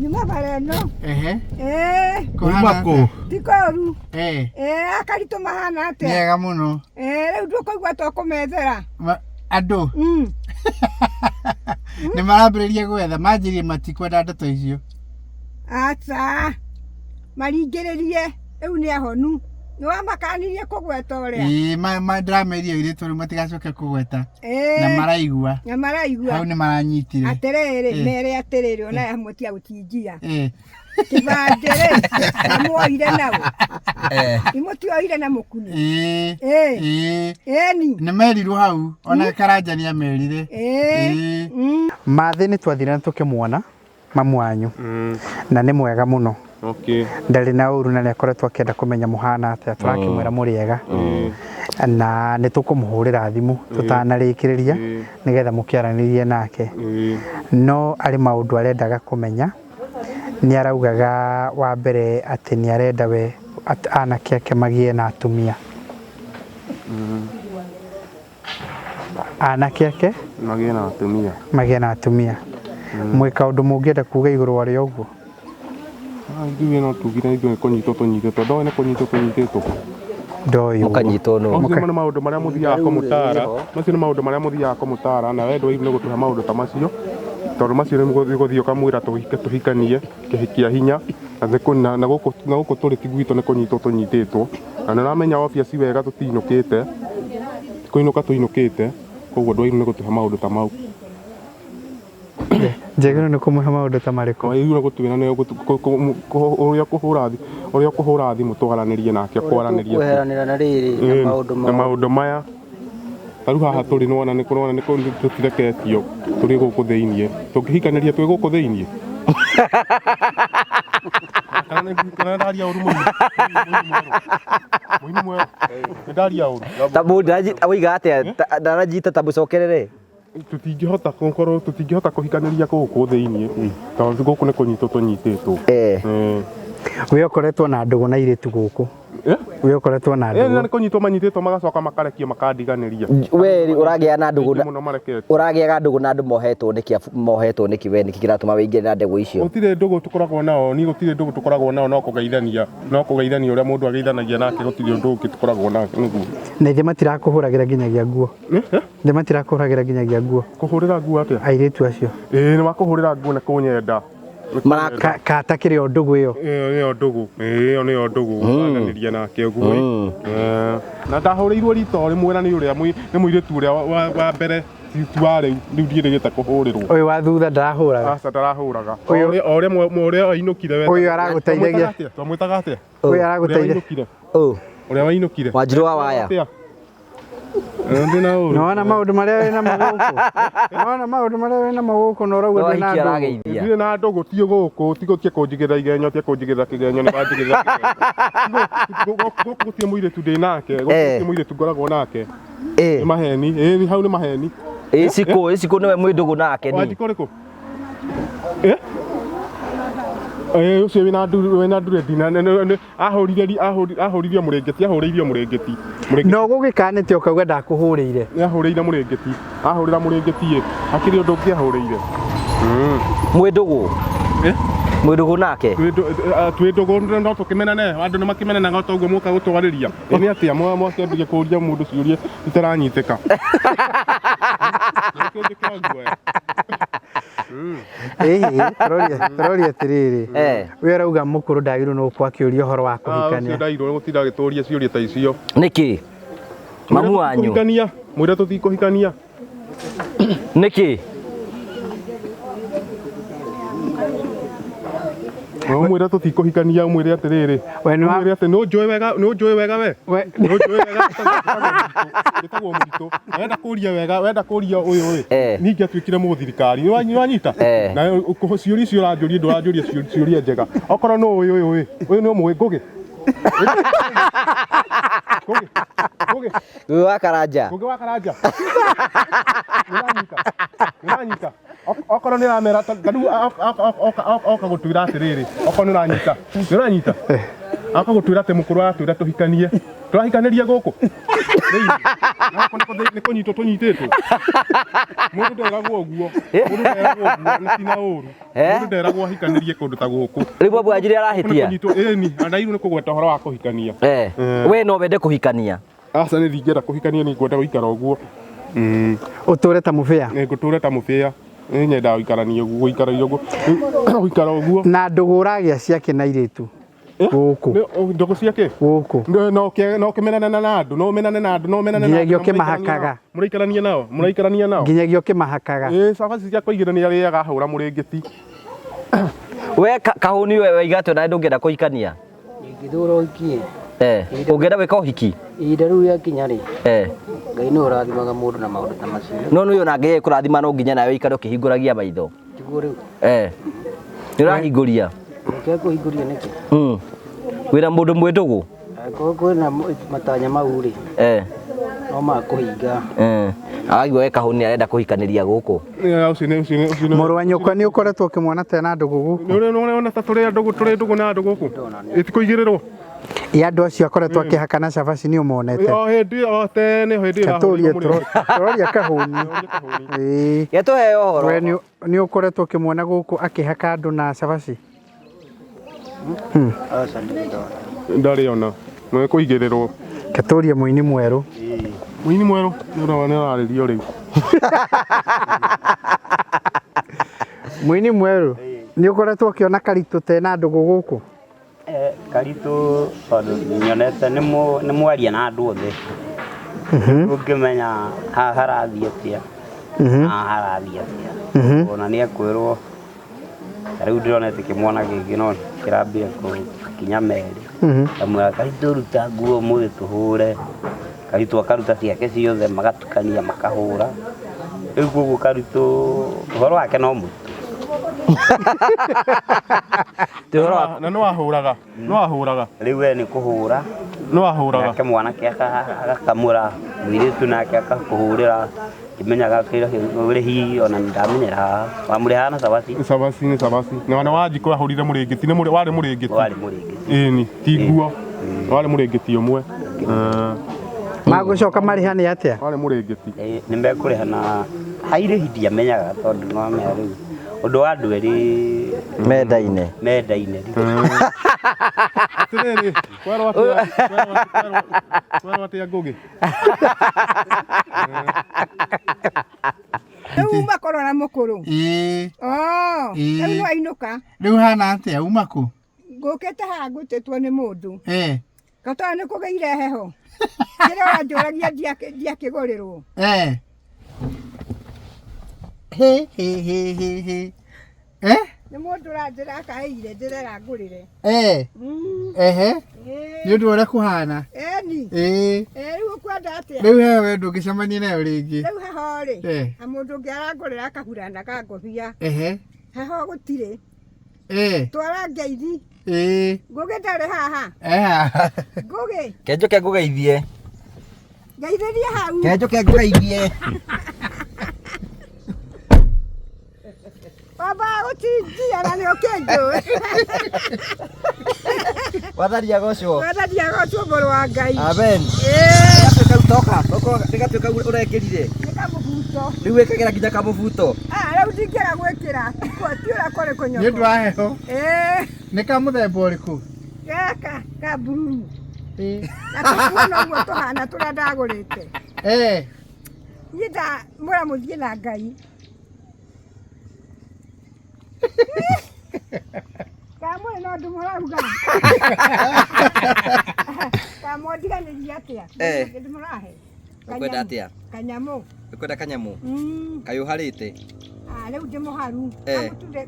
Nyuma bareno. Kumako. Tikoru. Wakaritu mahana atia. Nyega muno. Riu ndukoigua tukumethera. Andu. Ni marambiririe gwetha manjirie matikwenda ndeto icio. Acha. Maringiririe. Riu ni ahonu. Ni wamakanirie kugweta uria. Ndirameria iritu riu matigacoke kugweta. Na maraigua. Na maraigua. Hau ni maranyitire. Atiriri, mere atiriri ona amutia gutinjia. Kibandere. Amuoire nawe. Imutioire na mukuni. Ni. Ni merirwo hau ona karanjania merire. Mathi ni twathire tukimwona mamu wanyu. Na ni mwega muno. Okay. Ndari na uru na nĩakoretwo akĩenda kũmenya mũhana atĩa tũrakĩmwĩra mũrĩega na nĩtũkũmũhũrĩra thimũ tũtanarĩkĩrĩria nĩgetha mũkĩaranĩrie nake no arĩ maũndũ arendaga kũmenya nĩaraugaga wa mbere atĩ nĩarenda we anake ake magĩe na atumia anake ake magĩe na atumia mwĩka ũndũ mũngĩenda kuuga igũrũ wa rĩo ũguo Ndiwe no tugire ndio konyito tonyitĩtwo ndoe nĩ konyito tonyitĩtwo ndoyo mũkanyitwo no macio maũndũ marĩa mũthiaga kũmũtara macio nĩ maũndũ marĩa mũthiaga kũmũtara na wendo nĩ gũtuha maũndũ ta macio tondũ macio nĩ gũthiĩ kamwĩra tũhikanie kĩhikia hinya na gũkũ tũrĩ tigwitũ nĩ kũnyitwo tũnyitĩtwo na nĩ ũramenya obiaci wega tũtinũkĩte kũinũka tũinũkĩte koguo ndwairu nĩ gũtuha maũndũ ta mau Njagĩrĩirwo nĩ kũmũhe maũndũ ta marĩkũ? Wagĩrĩirwo gũtuĩra ũrĩa ũkũhũra thimũ twaranĩrie nake kwaranĩria. Kũheranĩra na rĩrĩ na maũndũ maya. Tarĩu haha tũrĩ nĩ kũrona nĩ tũtireketio tũrĩ gũkũ thĩiniĩ. Tũngĩhikanĩria twĩ gũkũ thĩiniĩ. Kana ndaria ũru mũno. Mũini mwe. Ndaria ũru. Tabu oiga atĩa ndaranyita tabu cokerere. Tutingĩhota kũhikanĩria gũkũ thĩiniĩ tondũ gũkũ nĩ kũnyitwo tũnyitĩtwo. We ũkoretwo na ndũgũ na airĩtu gũkũ. We ũkoretwo na ndũgũ. Nĩ kũnyitwo manyitĩtwo magacoka makarekio makandiganĩria. We ũragĩa na ndũgũ ũragĩa ndũgũ na andũ mohetwo nĩkĩ we nĩkĩ kĩratũma wĩingĩre na ndũgũ icio. Gũtirĩ ndũgũ tũkoragwo nao ni gũtirĩ ndũgũ tũkoragwo nao no kũgeithania ũrĩa mũndũ ageithanagia nake gũtirĩ ũndũ ũngĩ tũkoragwo nake nĩguo. Na ithe matirakũhũragĩra nginyagia nguo. Ithe matirakũhũragĩra nginyagia nguo. Kũhũrĩra nguo atĩa? Airĩtu acio. Nĩ makũhũrĩra nguo na kũnyenda. Katakĩrĩ o ndũgũ ĩyo. Ĩyo nĩyo ndũgũ wananĩria nake ũguo. Na ndahũrĩirwo rita rĩmwe na nĩ ũrĩa nĩ mũirĩtu ũrĩa wa mbere wa rĩu ndirĩgĩte kũhũrĩrwo. Ũyũ wa thutha ndarahũraga. Aca ndarahũraga. Ũrĩa ainũkire we. Ũyũ aragũteithagia. Twamwĩtaga atĩa? Ũyũ aragũteithagia. Ũrĩa wainũkire. Wanjirũ wa waya. Nona maũndũ marĩa wĩna magũkũ. Nona maũndũ marĩa wĩna magũkũ na ũrauga ndĩna ndũgũ. Ndirĩ na ndũgũ ti gũkũ ti kũnjigĩra igenyo ti kũnjigĩra kĩgenyo nĩ wanjigĩra kĩgenyo. Gũtirĩ mũirĩtu ndĩ nake gũtirĩ mũirĩtu ngoragwo nake. Nĩ maheni hau nĩ maheni. Ĩcikũ nĩwe mwĩ ndũgũ nake ni. Wanjikũ rĩkũ? Ucio wĩna nduredi ahũririe mũrĩngĩti. No gũgĩkanĩte ũkauga ndakũhũrĩire. Nĩahũrĩire mũrĩngĩti. Ahũrĩra mũrĩngĩti hakĩrĩ ũndũ ũngĩahũrĩire. Mwĩ ndũgũ. Mwĩ ndũgũ nake. Twĩ ndũgũ no tũkĩmenane andũ nĩ makĩmenaga ta ũguo mũka gũtwarĩria. Nĩ atĩa mwakĩambia kũũria mũndũ ciũria itaranyitĩka. Tũroria atĩrĩrĩ. We arauga mũkũrũ ndagĩrĩirwo nĩ gũkorwo akĩũria ũhoro wa kũhikania. Ndagĩrĩirwo gũtinda agĩtũria ciũria ta icio. Nĩkĩ? Mamu wanyu. Mwĩra tũtikũhikania. Nĩkĩ? Mwĩra tũtikũhikania mwĩre atĩrĩrĩ. Mwĩre atĩ nĩ ũnjũĩ wega we. Nĩ ũnjũĩ wega. Gĩtagwo mũritũ. Wenda kũria ũyũ ningĩ atuĩkire mũthirikari. Nĩ wanyita? Na ciũria icio ũranjũria ndũranjũria ciũria njega. Okorwo no ũyũ nĩ ũmũĩ Ngũgĩ. Ngũgĩ wa Karanja. Nĩranyita. Okorwo nĩ ramera oka gũtwĩra atĩrĩrĩ okorwo nĩ ũranyita oka gũtwĩra atĩ mũkũrũ aratwĩra tũhikanie Tũrahikanĩria gũkũ. Nĩ kũnyitwo tũnyitĩtwo. Mũndũ nderagwo ũguo. Mũndũ nderagwo ũguo nĩ tina ũru. Mũndũ nderagwo ahikanĩrie kũndũ ta gũkũ. Rĩu babu anjire arahĩtia. Ĩni, na iru nĩ kũgweta ũhoro wa kũhikania. We no wende kũhikania. Aca nĩ ndingĩenda kũhikania nĩ ngwenda gũikara ũguo. Ũtũre ta mũbĩa. Nĩ ngũtũra ta mũbĩa. Nĩ nyenda gũikarania ũguo, gũikara ũguo. Na ndũgũ ũragĩa ciake na irĩtu. Gũkũ. Ndũgũ ciake? Gũkũ. No ũkĩmenane na andũ, no ũmenane na andũ, no ũmenane na andũ. Nginyagia ũkĩmahakaga. Mũraikarania nao, mũraikarania nao. Nginyagia ũkĩmahakaga. Cabaci ciakwa igĩrĩ nĩ arĩaga ahũra mũrĩngĩti. We kahũni we waigatwo na ndũngĩenda kũhikania. Ingĩthũra ũhikie. Ũngĩenda gwĩka ũhiki? Ihinda rĩu rĩakinya rĩ. Ngai nĩ ũrathimaga mũndũ na maũndũ ta macio. No nĩ ona Ngai kũrathima no nginya nawe ũikare ũkĩhingũragia maitho. Tiguo rĩu. Nĩ ũrahingũria. Reke kũhingũria nĩkĩ? Wĩra mũndũ mwĩndũgũ. Kwĩna matanya mau rĩ. No makũhinga. Agua we kahũni arenda kũhikanĩria gũkũ. Mũrũ wa nyũkwa nĩ ũkoretwo ũkĩmwona tena ndũgũ gũkũ. Nĩ ona ta tũrĩ ndũgũ na andũ gũkũ. Ĩtikũigĩrĩrwo. Andũ acio akoretwo akĩhakana cabaci nĩ ũmonete. Hĩndĩ tene hĩndĩ tũroria kahũni. Getũhe ũhoro. We nĩ ũkoretwo ũkĩmwona gũkũ akĩhaka andũ na cabaci. Ndarĩ ona no kũigĩrĩrwo. Katũria mũini mwerũ. Mũini mwerũ nĩ ũrarĩrio rĩu. Mũini mwerũ nĩ ũkoretwo ũkĩona Karitũ tena ndũgũ gũkũ. Karitũ tondũ nyonete nĩ mwaria na andũ othe. Ũngĩmenya haha harathiĩ atĩa. Haha harathiĩ atĩa. Ona nĩ ekwĩrwo rĩu ndĩronete kĩmwana gĩkĩ no kĩrambia kinya merĩ. Kamwĩra Karitũ ruta nguo mũthĩ tũhũre. Karitũ akaruta ciake ciothe magatukania makahũra. Rĩu koguo Karitũ ũhoro wake no mũritũ. Na no ahũraga. Rĩu we nĩ kũhũra. No ahũraga. Nake mwanake agakamũra mũirĩtu nake akakũhũrĩra. Kimenyaga ũrĩhi ona ndamenyera wamũrĩhaga na cabaci. Cabaci nĩ cabaci. Na wanjikũ ahũrire mũrĩngĩti nĩ warĩ mũrĩngĩti. Warĩ mũrĩngĩti. Ĩni ti nguo. Warĩ mũrĩngĩti ũmwe. Magũcoka marĩhane atĩa? Warĩ mũrĩngĩti. Nĩ mekũrĩha na hairĩhi ndiamenyaga tondũ no mea rĩu. Ũndũ wa andũ erĩ mendaine. Atĩrĩrĩ, kwerwo atĩa ngũgĩ. Rĩu uma korwo na mũkũrũ. Rĩu nĩ wainũka. Rĩu hana atĩa uma kũ? Ngũkĩte haha ngũtĩtwo nĩ mũndũ. Gatwara nĩ kũgĩire heho. Kĩrĩa wanjũragia ndiakĩgũrĩrwo. Nĩ mũndũ ũranjĩra akaĩire ndĩrera ngũrĩre. Nĩ ũndũ ũrĩa kũhana. Rĩu ũkwenda atĩa? Rĩu he we ndũngĩcemania nayo rĩngĩ. Rĩu heho rĩ, na mũndũ ũngĩ arangũrĩra akahurana kangobia. Heho gũtirĩ. Twara ngeithi. Ngũgĩ ndarĩ haha. Ngũgĩ. Kenjoke ngũgeithie. Ngeithĩrie hau. Kenjoke ngũgeithie. Baba gũtinjia na nĩ ũkĩnjũĩ. Watharia gocwo. Watharia gocwo mũrũ wa Ngai. Amen. Nĩgatuĩka ũrekĩrire. Nĩ kamũbuto. Rĩu wĩkagĩra nginya kamũbuto. Rĩu ndingĩaga gwĩkĩra. Ti ũrĩa kũrĩ kũnyoka. Nĩ ũndũ wa heho. Nĩ ka mũthemba ũrĩkũ? Gaka ka bururu. Na tũkuona ũguo tũhana tũrĩa ndagũrĩte. Niĩ ndamwĩra mũthiĩ na Ngai. Kamwe no ndĩmũrauga. Kamũndiganĩria atĩa? Ndĩmũrahe. Ũkwenda atĩa? Kanyamũ. Ũkwenda kanyamũ? Kayũharĩte? Rĩu ndĩmũharu.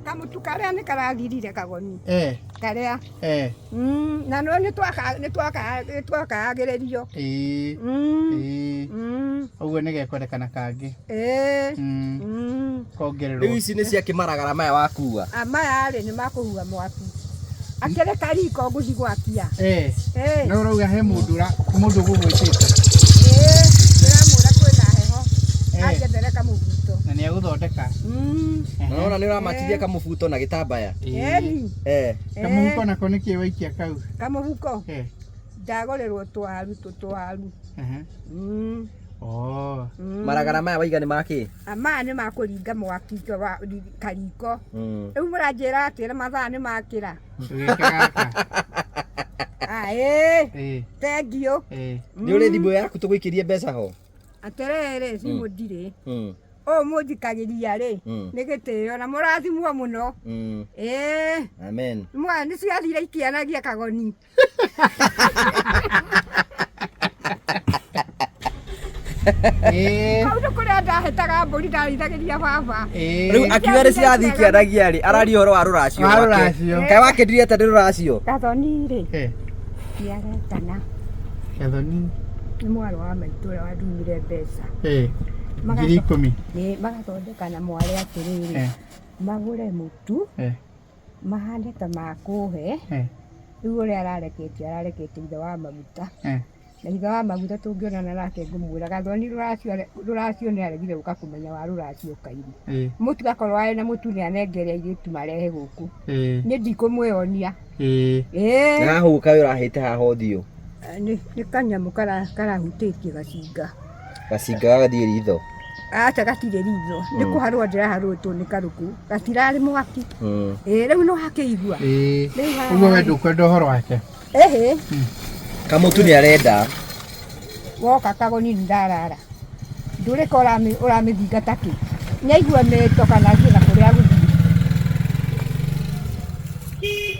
Kamũtu karĩa nĩ karathirire kagoni. Karĩa. Na no nĩ twakagĩrĩrio. Ũguo nĩ gekwendekana kangĩ. Kongererwo. Rĩu ici nĩ ciakĩmaragara maya wakua. Maya rĩ nĩ makũhua mwaki. Akĩrĩ kariko ngũthi gwakia. No ũrauga he mũndũ ũgũgwĩtĩte. Ndĩramwĩra kwĩna heho. Anjethere kamũbuto. Na nĩ agũthondeka. Nona nĩ ũramakithia kamũbuto na gĩtambaya. Kamũhuko nako nĩkĩ waikia kau? Kamũhuko. Ndagorerwo twaru. Oh. Maragara maya waiga nĩ maki? Maya nĩ makũringa mwaki wa kariko. Rĩu mũranjĩra atĩ mathaa nĩ makĩra. Thank you. Nĩ ũrĩ thimũ yaku tũgũikĩrie mbeca ho? Atĩrĩrĩ thimũ ndirĩ. Mũnjikagĩria rĩ nĩ gĩtĩo na mũrathimwo mũno. Amen. Nĩ ciathire ikianagia kagoni. Kaũndũ kũrĩa ndahĩtaga mbũri ndarĩithagĩria baba. Rĩu akiuga nĩ cirathiĩ ikĩanagia rĩ, araria ũhoro wa rũracio rwake. Kaĩ wakĩndirie atĩ nĩ rũracio? Gathoni rĩ ciaretana. Gathoni nĩ mwarĩ wa maitũ ũrĩa wandumire mbeca. Ngiri 10. Magathondeka na mwarĩ atĩrĩrĩ magũre mũtu mahande ta makũhe. Rĩu ũrĩa arareketie ithe wa maguta. Na ithe wa maguta tũngĩonana nake ngũmwĩra Gathoni rũracio nĩ aregire gũka kũmenya wa rũracio kairũ. Mũtu gakorwo arĩ na mũtu nĩ anengere airĩtu marehe gũkũ. Niĩ ndikũmwĩonia. Na hau kaĩ ũrahĩte haha ũthiũ? Nĩ kanyamũ karahutĩtie gacinga. Gacinga gagathiĩ ritho? Acha gatirĩ ritho. Nĩ kũharwo ndĩraharwĩtwo nĩ karũku. Gatirarĩ mwaki. Rĩu no hakĩigua. Ũguo we ndũkwenda ũhoro wake? Kamutu nĩ arenda. Woka kagoni ndarara. Ndũrĩka ũramĩthingata kĩ? Nĩaigua mĩto kana thiĩ na kũrĩa gũthiĩ.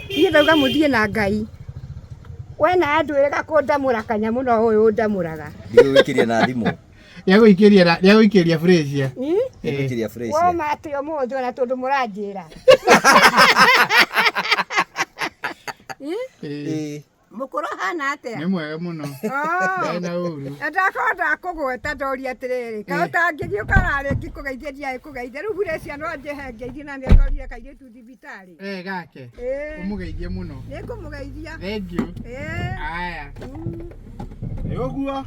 Niĩ ndauga mũthiĩ na Ngai. We na andwĩraga kũndamũra kanyamũ no ũyũ ũndamũraga. Ndĩgũgĩkĩria na thimũ. Nĩagũikĩria Frasia. Ndĩgũgĩkĩria Frasia. Woma atĩ ũmũthĩ ona tondũ mũranjĩra. Mũkũrũ hana atĩa? Nĩ mwega mũno. Ndena ũru. Ndakorwo kũgweta ndoria atĩrĩrĩ. Kaĩ ũtangĩthiĩ ũkarare ngĩkũgeithia ndiarĩ kũgeithia. Rĩu Frasia no njehe ngeithie na nĩatwarire kairĩtu thibitarĩ. Gake. Ũmũgeithie mũno. Nĩngũmũgeithia. Thank you. Aya. Nĩ ũguo.